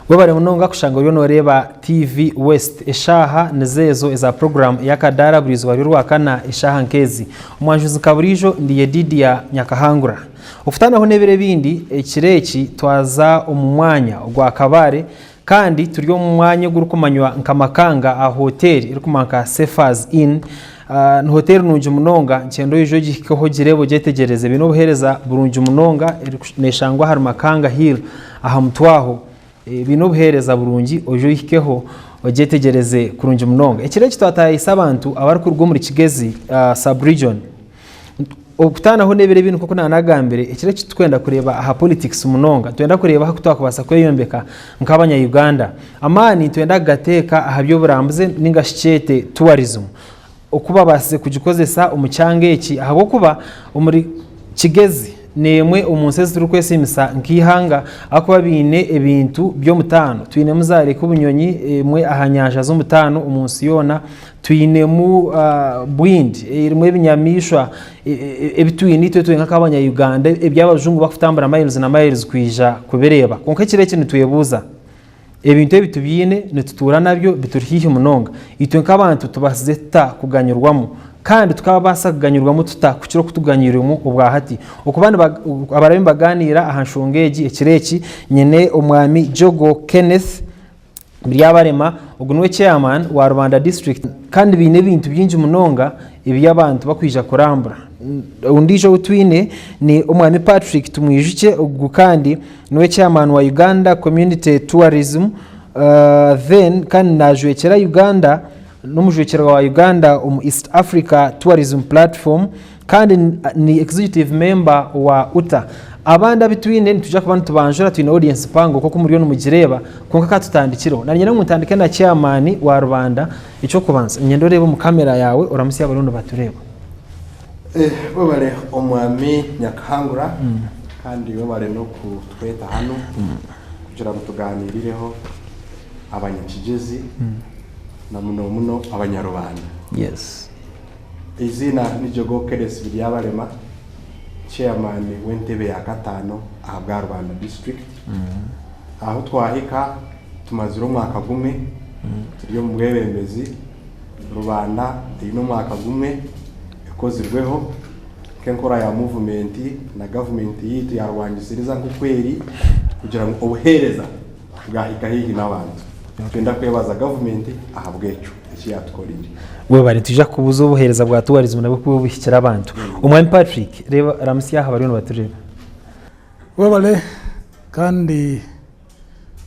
Webale munonga kushanga uriyo noreba TV West eshaha nezezo eza program ya Akadaara burizo wari rwakana eshaha nkezi umwanjuzi kaburijo ndiye Didia Nyakahangura ufutana ho nebere bindi ekireki twaza umumwanya gwa Kabare kandi turiyo mu mwanya gurukumanywa nkamakanga a hotel irikumanka Sefas Inn ni hotel nunje munonga ncendo yijo gikoho girebo getegereze bino buhereza burunje munonga neshangwa har makanga hill aha mutwaho bino buhereza burungi ojo yikeho ogetegereze kurunje munonga ekireki twatayisa abantu abari kurwo muri Kigezi sub-region okutana ho nebere bintu koko nanagambere ekireki twenda kureba aha politics munonga twenda kureba hakutwakubasa kweyombeka nk'abanya Uganda amani twenda gateka aha byo burambuze ningashikete tourism okuba basize kugikozesa umucyange eki ahabo kuba umuri Kigezi nemwe umunsezi turukwesimisa nkihanga akuba bine ebintu byo mutano twine muzare kubunyonyi emwe ahanyanja zo mutano umunsi yona twine mu bwindi imwe binyamishwa ebitwini twe nk'akabanya Uganda ebyabajungu bakufutambara miles na miles kwija kubereba konke kireke nituyebuza ebintu ebitubine nitutura nabyo biturihihe munonga itwe nk'abantu tubasize ta kuganyurwamo kandi tukaba basaganyurwamo tutakukiro kutuganyirimo ubwahati okubandi abarabe baganira ahanshongeji ekireki nyene umwami Jogo Kenneth byabarema ugunwe chairman wa Rwanda district kandi bine bintu byinji munonga ibyabantu bakwija kurambura undijo utwine ni umwami Patrick tumwijike ugu kandi niwe chairman wa Uganda Community Tourism then kandi najwekera Uganda n'umujwekera wa Uganda East Africa Tourism Platform kandi ni executive member wa UTA abanda bitwine nituja kubantu tubanjura twine audience pango koko muri yo numugireba konka katutandikiro nanye namutandike na chairman wa Rwanda ico kubanza nyendo rebo mu kamera yawe uramusi abarundo batureba webale omwami Nyakahangura kandi webale no kutweta hano kugira mutuganirireho abanyakigezi na muno abanyarubanda. Yes. Izina ni Jogo Kenneth byabarema chairman w'entebe ya gatano aha Rwanda district. Aho twahika tumaziro mwaka gume turiyo mu bwebembezi Rwanda dino mwaka gume ekozirweho kenkora ya movement na government yitu yarwangisiriza nk'ukweri kugira ngo obuhereza bwahika hihi n'abantu. Twenda kwebaza government ahabwecho ikiyatkorire webare tuja kubuza ubuhereza bwa tourism nabo kubushyikira abantu umwami Patrick reba ramsi yaha bari batureba webale kandi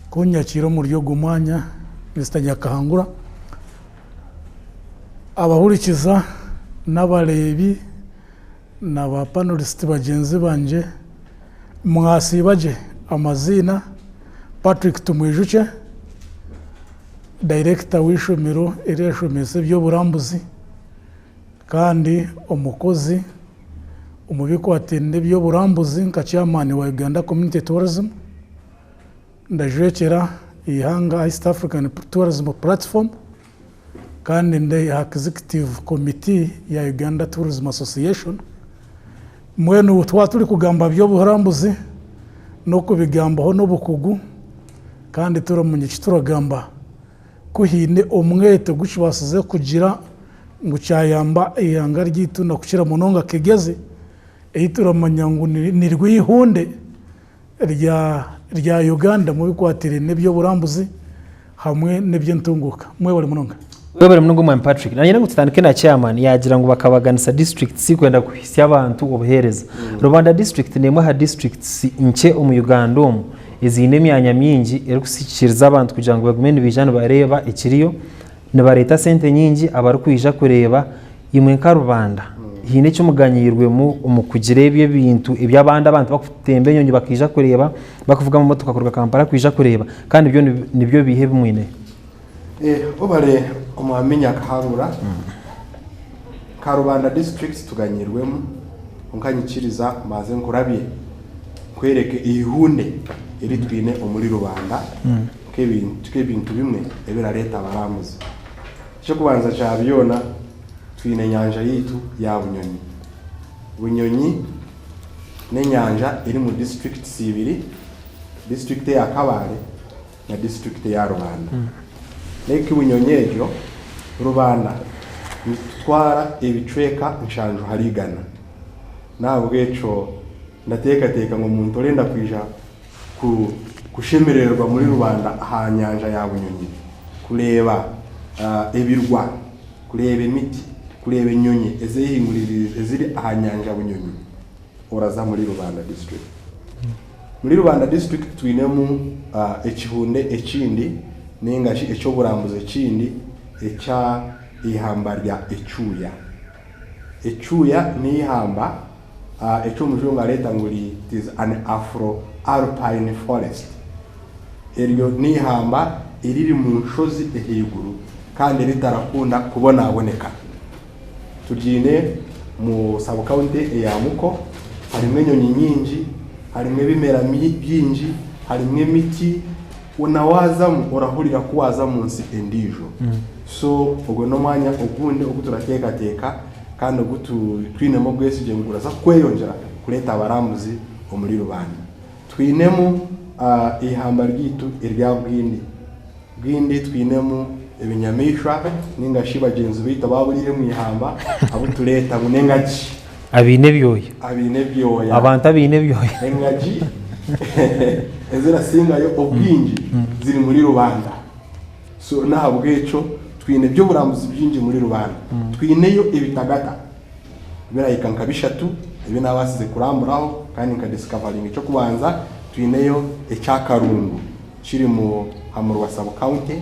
kunyakiro mu ryo gumanya Mr. Nyakahangura abahurikiza n'abarebi n'aba panelist bagenzi banje mwasibaje amazina Patrick tumwijuke Director w'ishomero ereshomese byo burambuzi kandi umukozi umubiko atende byo burambuzi nka chairman wa Uganda Community Tourism ndajwekera ihanga East African Tourism Platform kandi ndi executive committee ya Uganda Tourism Association mwenu twaturi kugamba byo burambuzi no kubigambaho no bukugu kandi turamunye kituragamba kuhine umwete gushibasize kugira ngo cyayamba ihanga ryitu na kushira munonga Kigezi ehituramanya ngo ni rwihunde rya Uganda mu bikwatire nebyo burambuzi hamwe nebyo ntunguka mwe bari munonga webare munongo mwa Patrick nanye ngutandike na chairman yagira ngo bakabaganisa district sikwenda kuhisya abantu obuhereza Rwanda district nemwe ha districts inche mu Uganda izine myanya myingi eri kusikiriza abantu kugira ngo bagumene bijana bareba ikiriyo ne bareta sente nyingi abari kwija kureba imwe nka Rwanda hine cyo muganyirwe mu kugira ebye bintu iby'abandi abantu bakutembe nyonyi bakija kureba bakuvuga mu motoka kurwa Kampala kwija kureba kandi ibyo nibyo bihe bimwine obare omwami Nyakahangura ka Rwanda district tuganyirwemo onkanyikiriza maze nkurabye kwereke ihunde eri twine omuri Rwanda kebintu bimwe ebera leta baramuze cyo kubanza cyabiyona twine nyanja yitu ya Bunyonyi n'enyanja iri mu district 2 district ya Kabare na district ya Rubanda neki bunyonyejo Rubanda nitwara ibicweka nshanjo harigana nabweco ndateka ngo umuntu orenda kwija kushemererwa muri Rubanda ahanyanja ya Bunyonyi kureba ebirwa kureba imiti kureba inyonyi ezihinguririze eziri ahanyanja Bunyonyi oraza muri Rubanda district. Muri Rubanda district twinemu ekihunde ekindi ningashi echo burambuze ekindi echa ihamba rya echuya ni ihamba echo mujunga leta nguri it is an afro alpine forest. Eryo ni ihamba iriri mu nshozi ehiguru kandi ritarakunda kubona aboneka. Tujine mu sub county ya Muko harimwe nyonyi nyinji harimwe bimera byinji harimwe miti unawaza urahurira kuwaza munsi endijo so ubwo no mwanya ugunde uguturateka kandi ugutu twinemo gwesije ngura za kweyongera kureta abarambuzi muri Rubanda twinemu ihamba ryitu irya bwindi twinemu ibinyamishwa ningashiba genzu bita baburire mu ihamba abo tureta munengaji abine byoya abantu abine byoya engaji ezera singayo obwinji ziri muri Rubanda so nahabweco twine byo burambuzi byinji muri Rubanda twineyo ibitagata birayika nkabishatu ibi nabasize kuramburaho kandi nkadiscovering cyo kubanza twineyo ecyakarungu kiri mu hamurwa sub county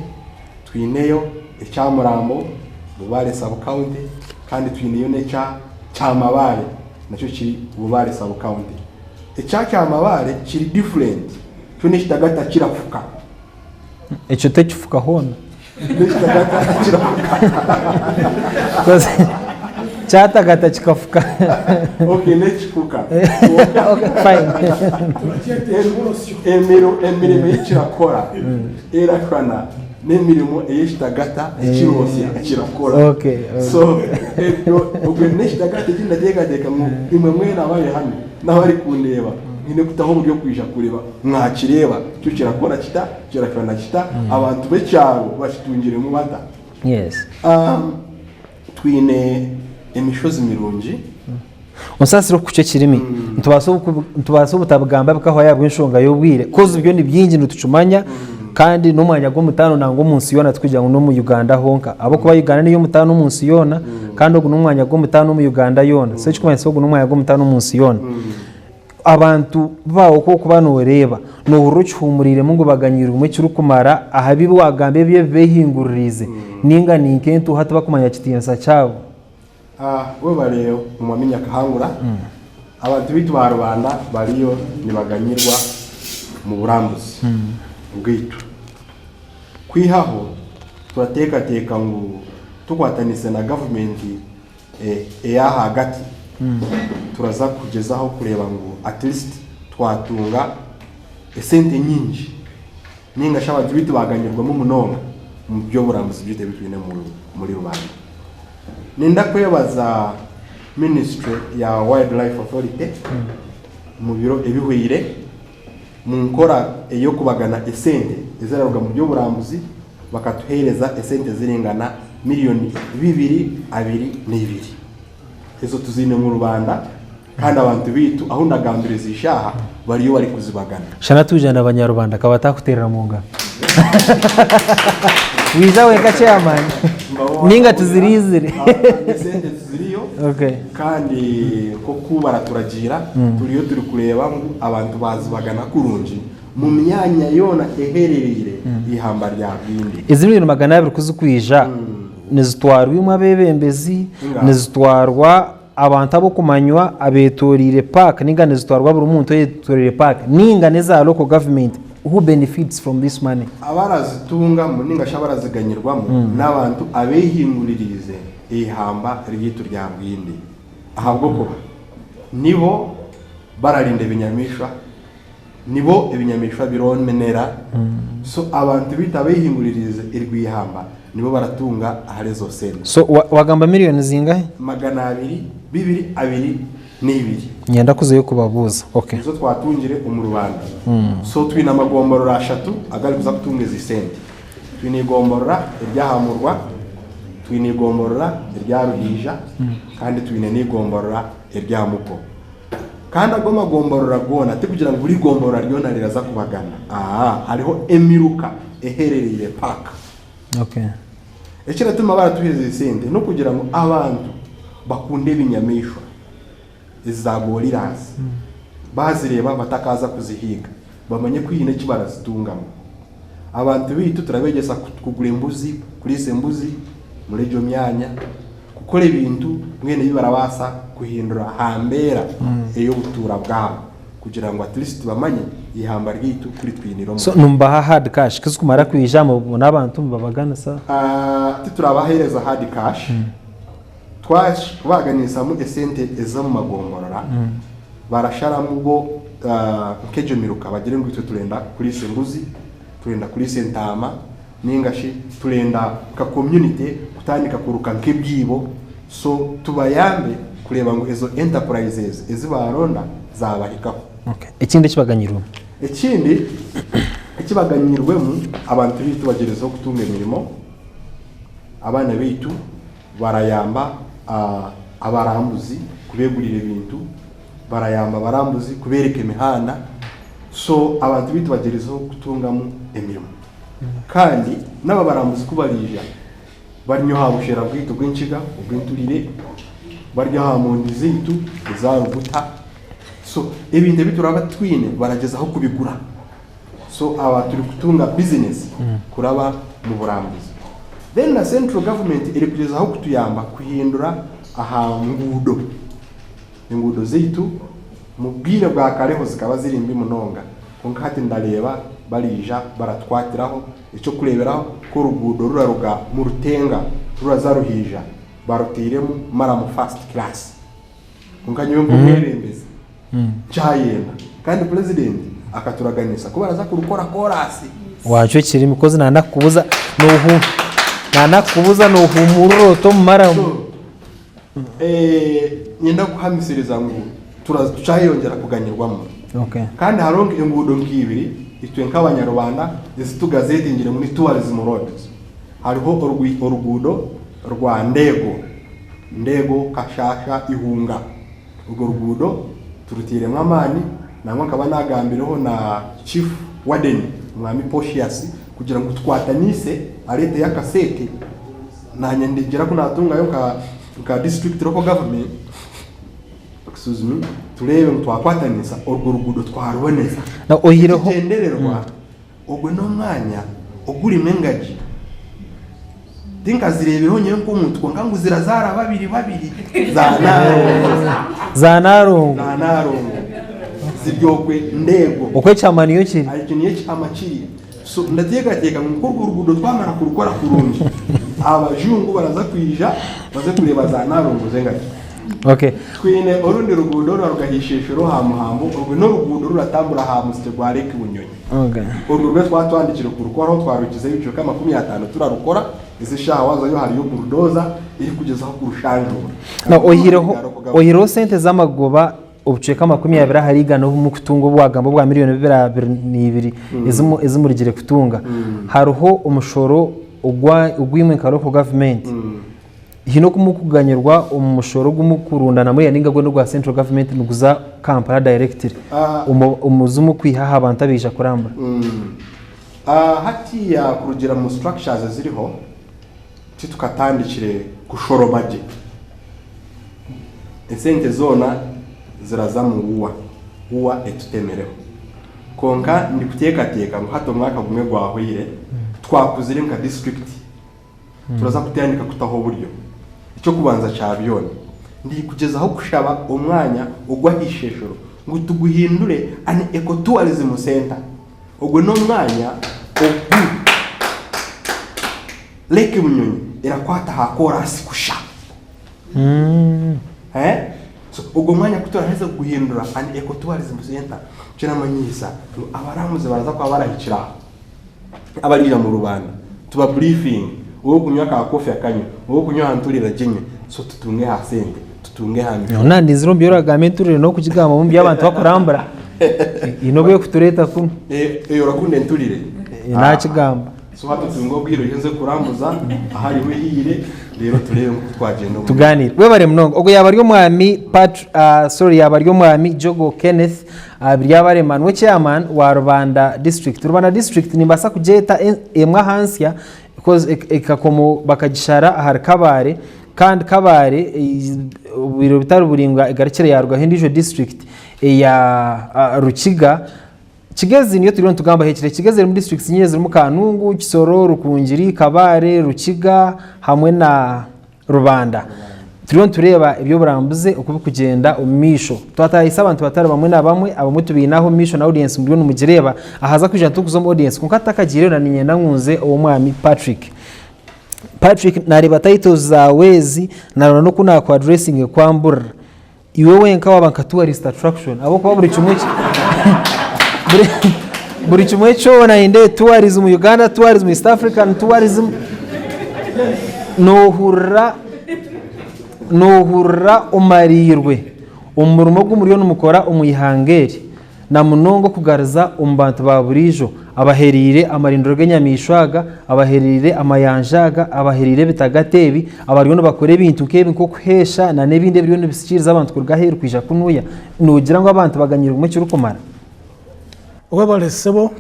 twineyo ecyamurambo Bubare sub county kandi twineyo cyamabare nacyo kiri Bubare sub county cyamabare kiri different tune kitagata kirafuka echo tekifuka hona kitagata kirafuka koze cyatagata kikafuka okay nechifuka okay fine emirimo yikirakora erakwana nemirimo eyishitagata ekirosya kirakora okay so ubwo neshitagata kindategeka mu imwe mwena abaye hano n'abari kundeba nyine kutaho buryo kwisha kureba mwakireba cyo kirakora kirakwana abantu becyaro bashitungire mu bata yes twine emishozi mirungi unsasiro kuce kirimi ntubaso butabugamba bikaho yabwe inshonga yobwire koze ibyo ni byingi ntucumanya kandi no mwanya go mutano nango munsi yona twija ngo no mu Uganda honka abo kuba Uganda niyo mutano munsi yona kandi ugo no mwanya go mutano mu Uganda yona se chikumanya so no mwanya go mutano munsi yona abantu bawo ko kubanoreba no urucyumurire mungu baganyira umwe cyurukumara ahabibi wagambe bye behinguririze ninga ninkentu hataba kumanya kitiyansa cyabo we bareo mumaminya kahangura abantu bitu ba Rubanda bariyo nibaganyirwa mu burambuzi bwitu kwihaho turateka ngo tukwatanise na government ya hagati turaza kugezaho kureba ngo at least twatunga esente nyinji ninga shabantu bitu baganyirwa mu munonga mu byo burambuzi byite bitwine muri Rubanda. Nenda kwebaza Ministry ya Wildlife Authority mu biro ebihwire mu nkora eyo kubagana esente ezararuga mu byo burambuzi bakatuhereza esente zirengana miliyoni 2.2 ezo tuzine mu Rubanda kandi abantu bitu aho ndagambiriza ishaha bariyo bari kuzibagana shana tujana abanyarwanda kabatakuterera mu ngano wizawe kachairman ninga tuzirizire esente ziriyo okay kandi ko kubara turagira turiyo turi kureba ngo abantu bazibagana kurunji mu myanya yona eherereye ihamba rya bindi izibintu 200 kuzikwija nizitwarwa imabebembezi nizitwarwa abantu abo kumanywa abetorire park ninga nizitwarwa buri muntu yetorire park ninga neza local government who benefits from this money abarazitunga mu ninga shabaraziganyirwamo n'abantu abehinguririze ihamba ryitu rya bwindi ahabwo ko nibo bararinda ibinyamishwa nibo ibinyamishwa bironmenera so abantu bitabehinguririze irwihamba nibo baratunga aharezo sente so wagamba miliyoni zingahe 200 2.2 nyenda kuzeyo kubabuza okay izo twatungire mu rubanda so twina amagomborora 3 agali kuza kutungeza isente twina igomborora iryahamurwa twina igomborora iryaruhija kandi twina n'igomborora iryamuko kandi ago magomborora gona ati kugira ngo buri gomborora ryona riraza kubagana hariho emiruka eherereye paka okay ekira tuma baratuheze isente no kugira ngo abantu bakunde binyamishwa izagorirazi bazireba batakaza kuzihiga bamenye kwihina kibarazitungamo abantu bitu turabegesa kugura imbuzi kuri sembuzi muri jo myanya gukora ibintu mwene bibarabasa kuhindura hambera eyo butura bwabo kugira ngo at least bamanye ihamba ryitu kuri twiniro so numbaha hard cash kizukumara kwijamo n'abantu babagana sa titurabahereza hard cash twabaganisa mu esente eza mu magomborora barashara mu bo kejo miruka bagire ngo turenda kuri sembuzi turenda kuri sentama ningashi turenda ka community kutandika kuruka nk'ebyibo so tubayambe kureba ngo ezo enterprises ezibaronda zabahika okay ikindi kibaganyiro ikibaganyirwemu abantu bitu bagerezaho kutunga imirimo abana bitu barayamba abarambuzi kubegurira ibintu barayamba barambuzi kubereka imihanda so abantu bitu bagerezaho kutungamo imirimo kandi naba barambuzi kubarija barnyo habushera bwito bw'inshiga ubwinturire barya hamundi zitu zarubuta so ebinde bituraba twine baragezaho kubigura so aba turi kutunga business kuraba mu burambuzi then the central government iri kugezaho kutuyamba kuhindura aha ngudo zitu mu bwire bwa kareho zikaba zirimbi munonga konka hati ndareba barija baratwatiraho icyo kureberaho ko rugudo ruraruga mu rutenga rurazaruhija barutiremo mara mu first class konka nyumva mwerembeze cyayenda kandi president akaturaganisa ko baraza kurukora korasi wacho kirimo kozi nanakubuza nuhumuroto mara nyenda kuhamisiriza ngo turacyayongera kuganyirwamo okay kandi haronga ingudo nk'ibiri itwe nk'abanyarwanda zitugazete ngire muri tourism roads hariho urugudo rwa ndego kashasha ihunga urwo rugudo turutiremo amani namwe akaba nagambireho na chief warden mwami Poshias kugira ngo twatanise arete ya kasete na nyendegera ko natungayo ka district local government excuse turebe twakwatanisa urwo rugudo twaruboneza na ohireho tendererwa ogwe no mwanya oguri mengaji dinka zirebeho nyewe ko umuntu ngangu zirazara babiri zanarongo ziryokwe ndego ukwe cyamaniyo kiri ariko niye cyamaciri so ndategeka ngo urwo rugudo twamara kurukora kurungi abajungu baraza kwija baze kureba zanarongo zengaji okay twine orundi rugudo rugahishishuro hamuhambo urwo no rugudo ruratambura hamusite gwareke bunyonyi okay urwo rwe twatwandikira kurukora aho twarukize bico kama 50 turarukora izishawa zayo hariyo bulldozer iri kugezaho kurushanjura na ohireho sente z'amagoba ubuceka 20 hariga no mu kutunga bwagambo bwa miliyoni 2 izimurigire kutunga hariho umushoro ugwimwe ka local government hino kumukuganyirwa umushoro gumukurundana muri yaninga gwe no gwa central government nuguza Kampala directly umuzumu kwihaha abantu abija kuramba hati ya kurugira mu structures ziriho tukatandikire kushoromaje esente zona ziraza mu uwa etutemereho konka ndi kutekateka ngo hato mwaka gumwe gwahwire twakuzire nka district turaza kutandika kutaho buryo icyo kubanza cyabyone ndi kugezaho kushaba umwanya ugwahisheshoro ngo tuguhindure an ecotourism center ogwe no mwanya leke munyonyi irakwata hakorasi kusha so ubwo mwanya kutoraheza guhindura an ecotourism center kiramanyisa abaramuze baraza kwa barahikira abarira mu rubanda tuba briefing uwo kunywa ka kofi akanyo uwo kunywa hanturira jinye so tutunge hasente tutunge hano nandi ziro mbyora gamenturi no kukigamba mu by'abantu bakorambara inobuye kutureta kumwe urakunde nturire nta kigamba so hatu tungo bwiro yenze kurambuza ahari wihire rero turebe ko twagenda tuganire we bare mnongo ubwo yaba ryo mwami yaba ryo mwami Jogo Kenneth byabare manwe chairman wa Rubanda district nimbasa kujeta emwa hansya because ekakomo bakagishara ahari Kabare kandi Kabare biro bitaru buringwa igarekere yarwa hindijo district ya Rukiga Kigezi niyo turiyo tugamba hekire Kigezi mu districts nyine ziri mu Kanungu Kisoro Rukungiri Kabare Rukiga hamwe na Rubanda turiyo tureba ibyo burambuze ukubi kugenda umisho twatahise abantu batari bamwe na bamwe abamutubinaho misho na audience muri no mugireba ahaza kujya tukuzo mu audience kuko atakagire na ninyenda nkunze uwo mwami Patrick nareba titles za wezi narona no kuna kwa addressing kwambura iwe wenka wabanka tourist attraction abo kwa buri kimwe buri kimwe cyo na inde tourism Uganda tourism East African tourism nohurra umarirwe umurimo gumuriyo numukora umuyihangeri na munongo kugarza umbantu baburijo abaherire amarindoro ganyamishwaga abaherire amayanjaga abaherire bitagatebi abariyo no bakore ibintu kebe nko kuhesha na nebinde biriyo nibisikiriza abantu kurgaheru kwija kunuya nugira ngo abantu baganyira umucyo rukomara wabalesebo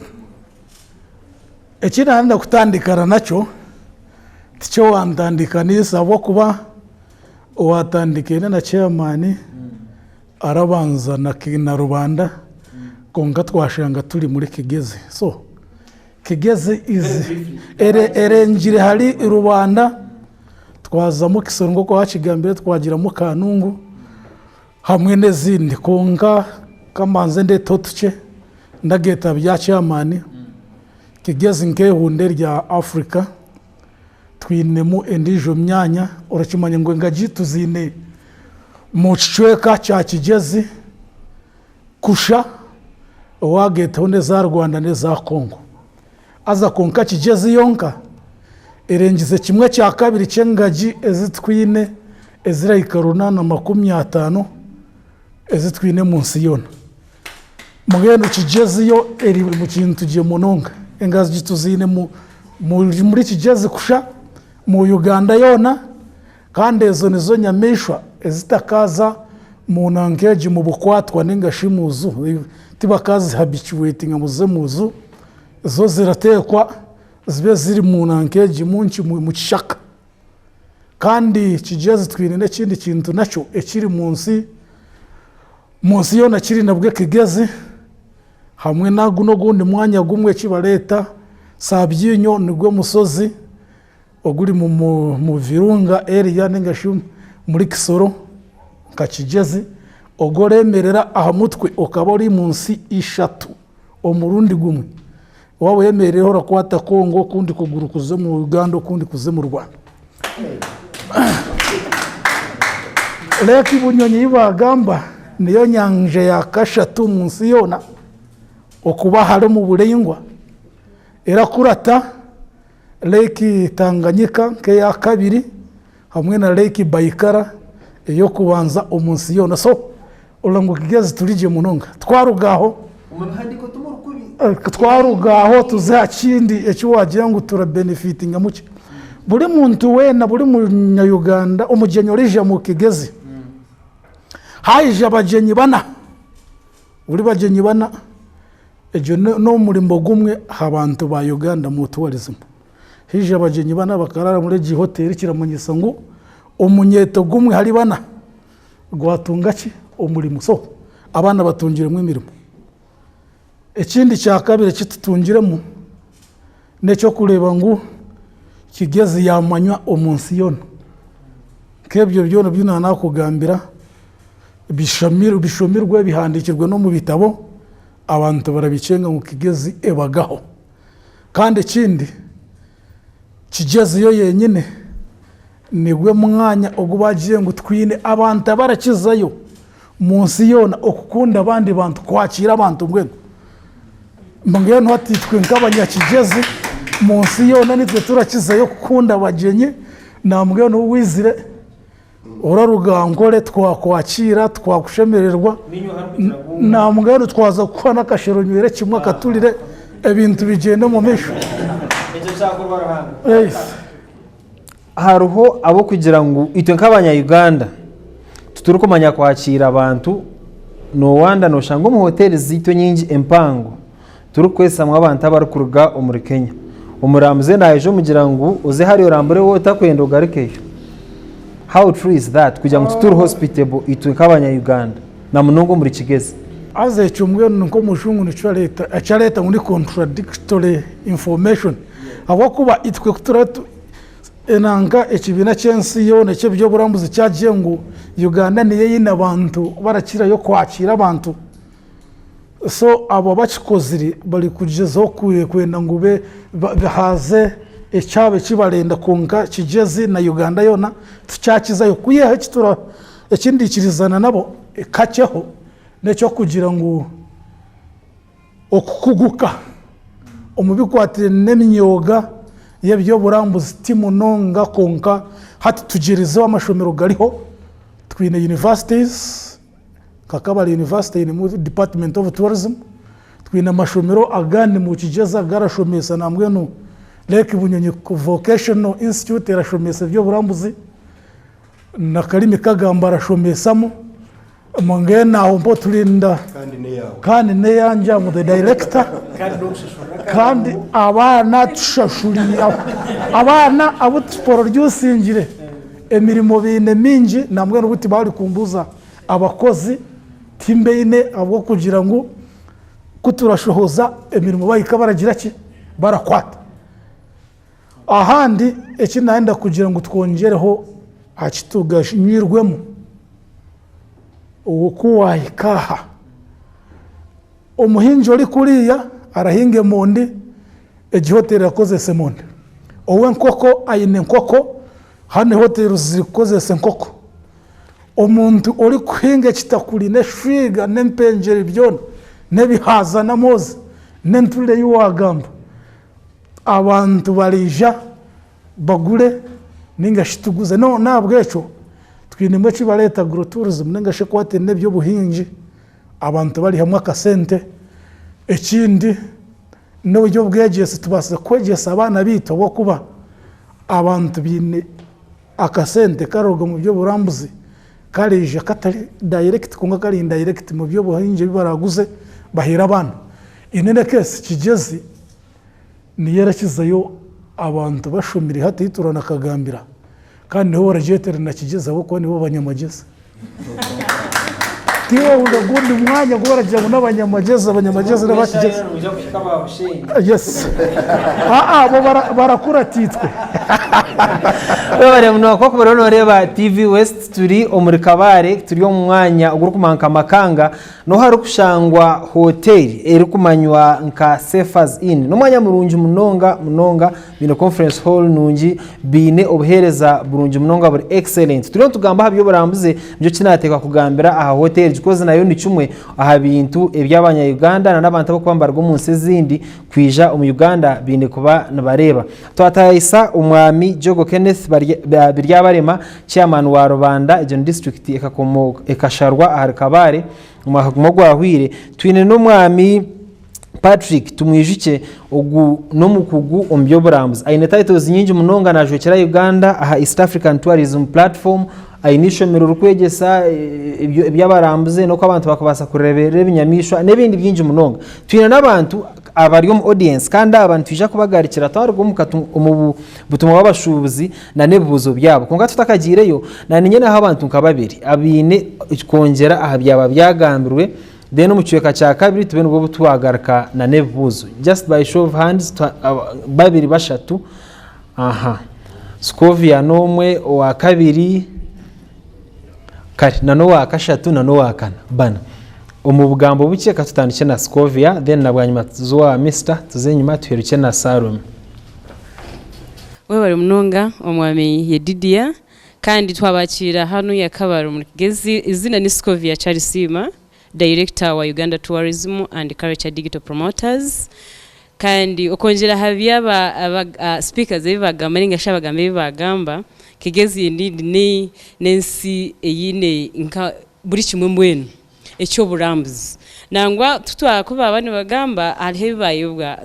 ekiranda kutandikana nacho ticho wandandikanisa abo kuba watandikene na chairman arabanza na Rubanda konga twashanga turi muri Kigezi so Kigezi erenjire hari Rubanda twaza mu Kisoro ko hacigambire twagira mu Kanungu hamwe nezindi konga kamanze nde totuce ndageta bya chairman Kigezi nkehunde rya Africa twinemu endijo myanya urakimanye ngo ngaji tuzine mu cicweka cya Kigezi kusha wageta honde za Rwanda ne za Kongo aza konka Kigezi yonka erengize kimwe cya kabiri cengaji ezitwine ezirayika na 50 ezitwine munsi yona mugendo Kigezi yo eri mu kintu tugiye munonga engazi tuzine muri Kigezi kusha mu Uganda yona kandi ezo nizo nyamishwa ezitakaza mu nangeji mu bukwatwa ningashimuzu tibakazi habituating muzemuzu zo ziratekwa zibe ziri mu nangeji munchi mu kishaka kandi Kigezi twine n'ikindi kintu naco ekiri munsi yona kiri nabwe Kigezi hamwe naguno gundi mwanya gumwe kibareta sabyinyo nigwe musozi oguri mu Virunga area ningashimu muri Kisoro ka Kigezi ogoremerera aha mutwe okaba uri munsi 3 omurundi gumwe wawe yemereho rakwata Kongo kundi kuguru kuze mu Uganda kundi kuze mu Rwanda leki bunyonyi ibagamba niyo nyanje ya kashatu munsi yona okuba hari mu burengwa era kurata leki Tanganyika ke ya kabiri hamwe na leki Baikara yo kubanza umunsi yona so ulango Kigezi turije munonga twarugaho tuzakindi ecyo wagira ngo tura benefitinga muke buri muntu wena buri mu Uganda umugenyo rije mu Kigezi haije abagenyi bana buri bagenyi bana ejo no muri mbogumwe abantu ba Uganda mu tourism hije abagenyi bana bakarara muri hotel kiramanyisa ngo umunyeto gumwe hari bana gwatunga ki umurimo so abana batungire mu imirimo ekindi cya kabiri kitutungiremo necyo kureba ngo Kigezi yamanywa umunsi yona kebyo byona byuna kugambira bishomirwe bihandikirwe no mu bitabo abantu barabicenga mu Kigezi ebagaho kandi ikindi Kigezi yo yenyine nigwe mwanya ogubagiye ngo twine abantu barakizayo munsi yona okukunda abandi bantu kwakira abantu mbwene mbongeyo ntwatitwe nk'abanyakigezi munsi yona nitwe turakizayo kukunda abagenyi nambweyo n'uwizire urarugangore twakwakira twakushemererwa nta mugabo twaza kuba n'akashero nywere kimwe akaturire ibintu bigenda mu misho hariho abo kugira ngo itwe nk'abanya-Uganda tuturi kumanya kwakira abantu no wanda no shanga mu hoteli zito nyingi empango turi kwesamwa abantu abari kuruga muri Kenya umuramze naje mugira ngo uze hari orambure wota kwenda ugarukeyo. How true is that kugira ngo tuturi hospitable itwe nk'abanya-Uganda na munongo muri Kigezi aze cyumwe nuko mushungu nico leta muri contradictory information abo kuba itwe kuturatu enanga ekibina cyensi yo nece byo burambuzi cyagiye ngo Uganda niye yina abantu barakira yo kwakira abantu so abo bakikoziri bari kugezaho kwenda ngo bahaze ecyabe kibarenda kunga kigezi na Uganda yona tucyakizayo kuyeha kitura ekindi kirizana nabo kaceho necyo kugira ngo okukuguka umubikwatire n'imyoga yebyo burambuzi timunonga konka hati tugirize amashomero gariho twine universities kakabali university in department of tourism twine amashomero agandi mu kigeza garashomesa namwe no Lake Bunyonyi vocational institute yarashomesa byo burambuzi na Karimi Kagamba arashomesamo mongena aho mpo tulinda kandi ne yanja mu the director kandi abana tushashuriya abana abo sporo ryusingire emirimo bine mingi namwe n'ubuti bari kumbuza abakozi timbeine abo kugira ngo kuturashohoza emirimo bayika baragira ki barakwata ahandi ekinanda kugira ngo twongereho hakitugashnyirwemo ukuwahikaha umuhinji uri kuriya arahinge mondi egihoteli yakozese mondi owe nkoko ayine nkoko hane hoteli zikozese nkoko omuntu uri kuhinga kitakuri neshiga nempenjeri byona nebihaza namoze nentule yuwagamba abantu barija bagure ningashituguze no nabwecho twinimwe kibaleta agrotourism nengashe kwate nebyo buhinji abantu bari hamwe akasente ekindi n'uburyo bwegese tubase kwegesa abana bito bo kuba abantu bine akasente karoga mu byo burambuzi karije katari direct kunga kari indirect mu byo buhinji bibaraguze bahera abana inene kese kigezi niyerakizayo abantu bashumira hati yiturana kagambira kandi ho warajetere na kigeza bo ko nibo banyamageza tiwo ugagundi mwanya gwaragira ngo n'abanyamageza n'abakigeza yes bo barakura titwe bare muno ko kubona reba TV West turi omuri Kabare turi mu mwanya uguru kumanka makanga no hari kushangwa hotel eri kumanywa nka Safers Inn no mwanya murungi munonga bino conference hall nungi bine obuhereza burungi munonga buri excellent turi tugamba habyo burambuze byo kinateka kugambira aha hotel gikoze nayo ni cumwe aha bintu eby'abanya-Uganda n'abantu bo kwambarwa mu nsezindi kwija mu Uganda bine kuba nabareba twatayisa umwami Jogo Kenneth biryabarema chairman wa Rubanda Region District ekasharwa aha Kabare umahaguma gwahwire twine n'umwami Patrick tumwijike ogu no mukugu ombyo burambuzi aine titles nyingi munonga najokera Uganda aha East African Tourism Platform ainishomero rukwegesa ibyabarambuze no ko abantu bakabasa kurebera ibinyamishwa n'ibindi byinji munonga twina n'abantu abari mu audience kandi abantu tuje kubagarikira twarwo mu butumwa w'abashubuzi na nebuzo byabo konga tutakagireyo na ninye naho abantu nkababiri abine kongera aha byaba byagambirwe then umucyeka cya kabiri tube nubwo butubagaraka na nebuzo just by show of hands babiri bashatu aha Scovia nomwe wa kabiri kari nano wa kashatu nano wa kana bana umubugambo buke katutandike na Scovia then nabwanyuma tuzowa Mr tuzenyuma tuheruke na Salome we bari munonga omwami Yedidia kandi twabakira hano ya Kabare mu Kigezi izina ni Scovia Charisima Director wa Uganda Tourism and Culture Digital Promoters kandi okongera habyaba speakers bibagamba ningashabagambe bibagamba kigezi ndi nensi eyine nka buri kimwe mbwenu ekyo burambuzi nangwa tutwakuba abandi bagamba alihebayobwa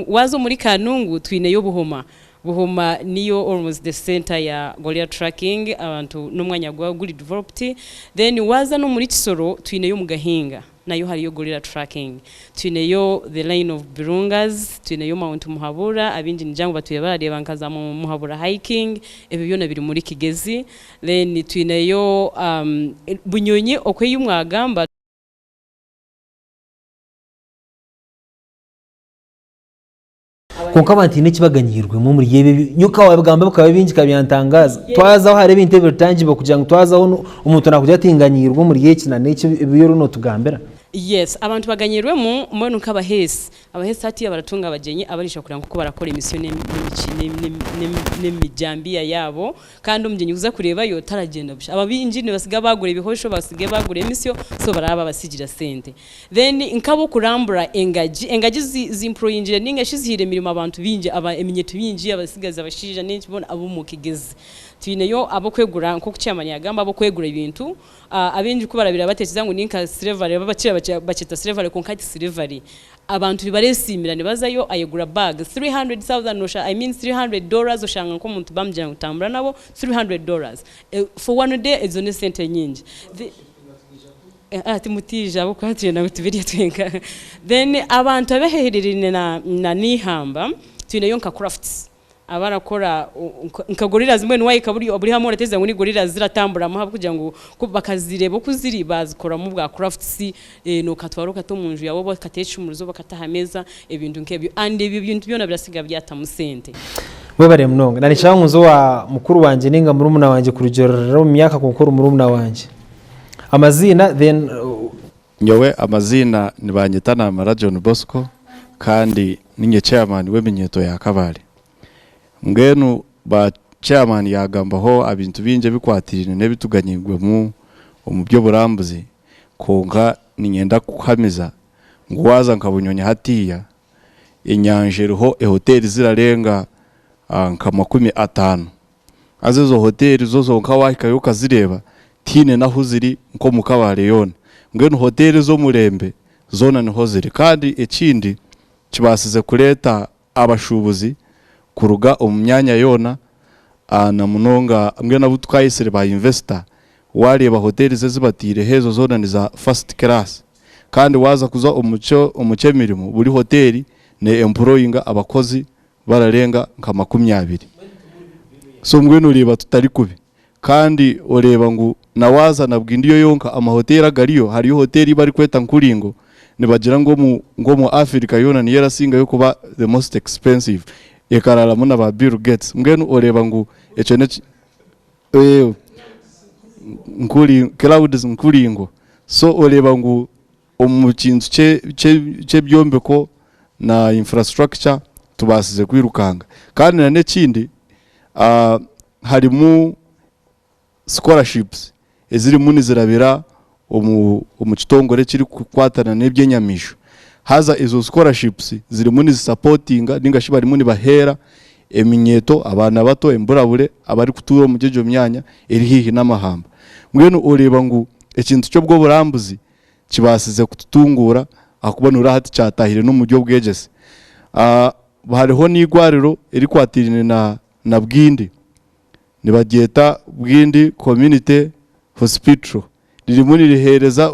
wazo muri Kanungu twineyo buhoma niyo almost the center ya Gorilla tracking abantu n'umwanya gwa guri developed then waza no muri Kisoro twineyo mu Gahinga nayo hariyo Gorilla tracking twineyo the line of Birungas twineyo Mount Muhabura abindi njangu batuye barareba nkaza mu Muhabura hiking ebyo byona biri muri Kigezi then twineyo Bunyonyi okweyo mwagamba konka abantu n'ikibaganyirwe mu muri yebe nyuka wabagamba bakaba bingi kabyantangaza twazaho hari ibintu bitangiye kugira ngo twazaho umuntu nakujya atinganyirwa muri yeki na n'iki biyo runo tugambera. Yes, abantu baganyirwe mu mbonu kabahesi hati abaratunga abagenyi abarisha kuranga kuko barakora emission n'imijambiya yabo kandi umgenyi uza kureba yo taragenda busha ababinjini basiga bagura ibihosho basige bagura emission so baraba basigira sente then inkabo kurambura engaji zimproyinjire ninga shizihire mirimo abantu binje aba eminyeto binji abasigaza abashija n'iki bona abo mu Kigezi twineyo abo kwegura nko kucyamanya yagamba abo kwegura ibintu abenji kubarabira batekereza ngo ninka silver bacita silver konkati silver abantu bibaresimirane bazayo ayegura bag $300,000 nosha I mean $300 oshanga nko muntu bamjya gutambura nabo $300 for one day izo ne sente nyingi timutija abo kwatire na bitubiriye twenka then abantu abehererine na nihamba twineyo nka crafts abarakora nkagorira zimwe n'wayi kaburi hamwe urateze ngo ni gorira ziratambura mu kugira ngo bakazireba kuziri bazikora mu bwa crafts no katwaruka to munju yabo bakatesha umuruzo bakatahameza ibintu nkebyo ande ibintu byona birasiga byata musente webare mnonga nani cyangwa muzo wa mukuru wanje ninga muri umuna wanje kurugero mu myaka kokora muri umuna wanje amazina then nyowe amazina nibanyitana Mara John Bosco kandi ninye chairman w'eminyeto ya Kabare ngenu ba chairman yagambaho abintu binje bikwatirine nebituganyirwe mu byo burambuzi konka ninyenda kuhamiza ngo waza nkabunyonye hatiya inyanjeruho hoteli zirarenga nka 50 azezo hoteli zozo nkawahika yo kazireba tine naho ziri nko mu Kabare yone ngenu hoteli zo murembe zona niho ziri kandi ekindi kibasize kureta abashubuzi kuruga umyanya yona na munonga ngena butwayisere ba investor wareba hoteli ze zibatire hezo zona ni za first class kandi waza kuza umuce mirimo buri hoteli ne employinga abakozi bararenga nka 20 so ngweno ureba tutari kubi kandi ureba ngo nawaza nabwindiyo yonka amahoteli agariyo hari hoteli bari kweta nkuringo nibagira ngo mu Africa yona ni yarasinga yo kuba the most expensive ekarara muna ba Bill Gates ngenu ureba ngo ecene nkuri clouds nkuringo so ureba ngo umukintu cye byombe ko na infrastructure tubasize kwirukanga kandi na nekindi harimu scholarships eziri muni zirabira umukitongore kiri kwatana n'ebyenyamisho haza izo scholarships ziri muni supportinga ningashi bari muni bahera eminyeto abana bato emburabure abari kutura mu jejo myanya eri hihi n'amahamba ngweno ureba ngo ekintu cyo bwo burambuzi kibasize kututungura akubanura hati cyatahire no mujyo bwegese hariho n'igwariro eri kwatirine na bwindi nibageta bwindi community hospital riri muri rihereza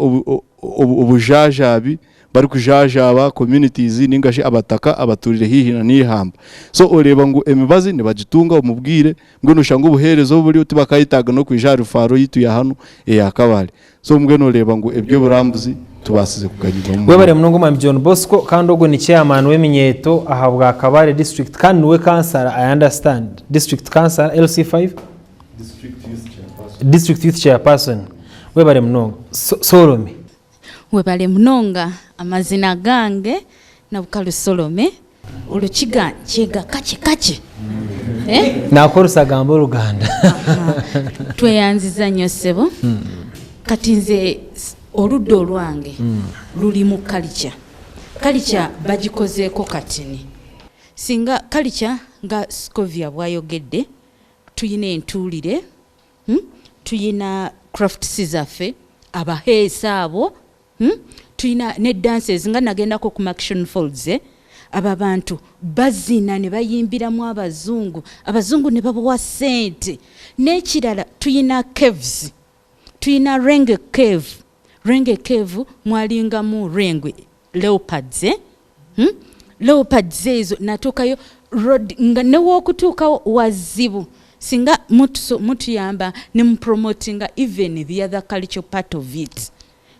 ubujajabi bari kujajaba communities ningashi abataka abaturire hihi na nihamba so ureba ngo emibazi nibagitunga umubwire ngo nushanga ubuherezo buri utibakayitaga no kwijara faro yitu ya hano ya Kabare so mbwe no reba ngo ebyo burambuzi tubasize kuganyirwa webare mnongo ma John Bosco kandi ubwo ni chairman w'eminyeto ahabwa Kabare district kandi we councillor I understand district councillor LC5 district youth chairperson webare mnongo Solome webale mnonga amazina gange na bukalu Solome urukiga chega kache nakorusa gambo Ruganda tweyanziza nnyo sebo kati nze oluddo lwange luli mu culture bagikozeeko katini singa culture nga Scovia bwayogedde tuyina entulire tuyina crafts zaffe abaheesa abo tuyina ne dances nga nagendako ku Action Falls aba bantu bazina ne bayimbiramu abazungu ne babawa sente n'ekirala tuyina caves tuyina Renge Cave mwalingamu rengwe leopards leopards ezo natuukayo road nga newokutuukawo wazibu singa mutuyamba ne mupromotinga even the other cultural part of it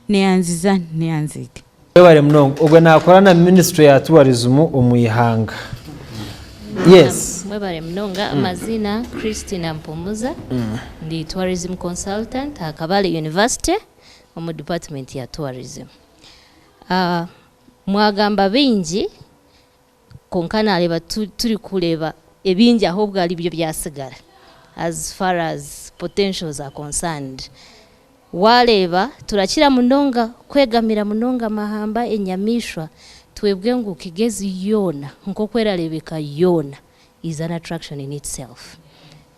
neyanziza neyanzike webale mnongo ogwe nakora na ministry ya tourism omuyihanga. Yes webale mnonga amazina Christina Mpumuza ndi tourism consultant at Kabare University mu department ya tourism. Mwagamba bingi konkana aleba turi kuleba ebingi ahubwo ali byo byasigara as far as potentials are concerned. Waleba turakira munonga kwegamira munonga mahamba enyamishwa twebwe ngo kigezi yona nko kweralebeka yona is an attraction in itself,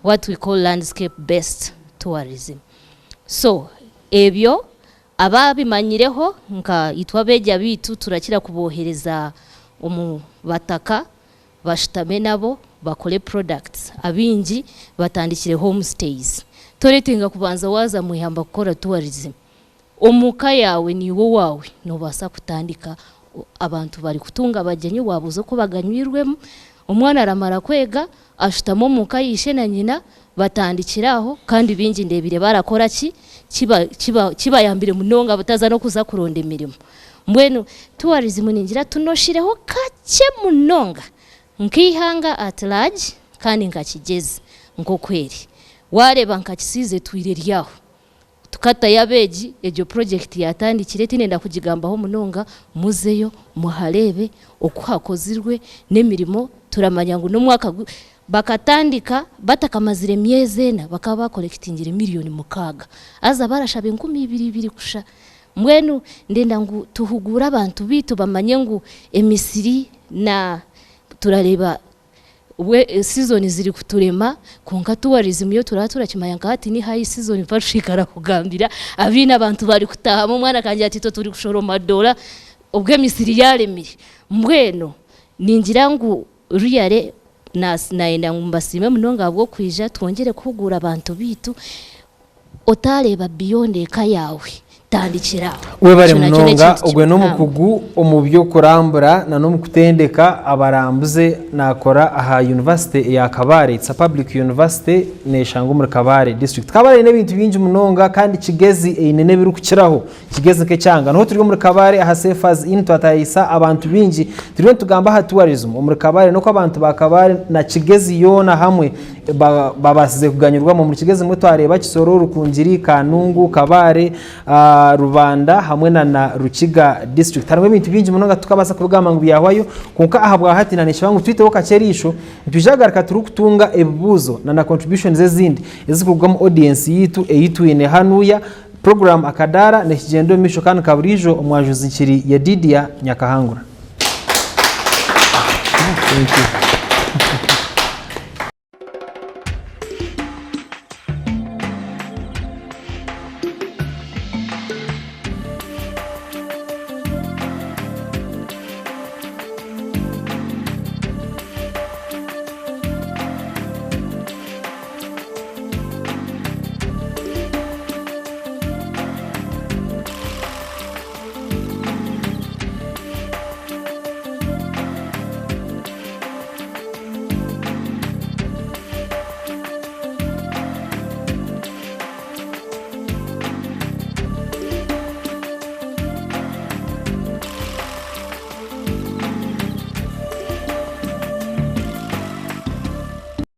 what we call landscape based tourism. So ebyo ababimanyireho nka itwabeja bitu turakira kubohereza omu bataka bashitame nabo bakole products abingi batandikire homestays toretinga kubanza waza muhamba gukora tourism omuka yawe niwo wawe nobasa kutandika abantu bari kutunga abagenyi wabuze ko baganyirwemo omwana aramara kwega ashitamo muka yishe na nyina batandikiraho kandi bingi ndebire barakora kiba yambire munonga bataza no kuza kuronda emirimo mbwenu tourism ningira tunoshireho kake munonga nkihanga at large kandi nkakigeze nko kweri wareba nkakisize twire ryaho tukata yabeji ejo project yatandikire tinenda kugigambaho munonga muzeyo muharebe okuhakozirwe n'emirimo turamanya ngo no mwaka bakatandika batakamazire myezena bakaba collectingire miliyoni mukaga aza barashabe 2,200 kusha mbwenu ndenda ngo tuhugura abantu bitu bamanye ngo emisiri na turareba we season ziri kuturema konka tourism yo turatura kimayanga hati ni high season bashikara kugambira abina abantu bari kutaha mu mwana kanje ati to turi kushoroma dola ubwe misiri yaremire mbweno ningira ngo ruyare naenda ngumbasime munonga bwo kwija twongere kugura abantu bitu otareba beyond eka yawe tandikira webare munonga ogwe no mukugu omubyo kurambura na no mukutendeka abarambuze nakora aha university ya Kabare. It's a public university neshango muri Kabare district. Kabare ne bintu bingi munonga kandi kigezi inene biru kukiraho kigezi ke cyanga no turi muri Kabare aha sefas into atayisa abantu bingi turiyo tugamba ha tourism muri Kabare no ko abantu ba Kabare na kigezi yona hamwe babasize kuganyurwa mu kigezi mwe twareba Kisoro Rukungiri Kanungu Kabare Rubanda hamwe na Rukiga district. Harimo ibintu bingi munonga tukabasa kubigamba ngo byahwayo konka ahabwa hati na nishango twite wo kacerisho tujagaraka turukutunga ebubuzo na contributions zezindi ezikugwamo audience yitu eyitwine hanuya program Akadaara ne kigendo misho kan kaburijo omwajuzi kiri ya Didia Nyakahangura. Thank you.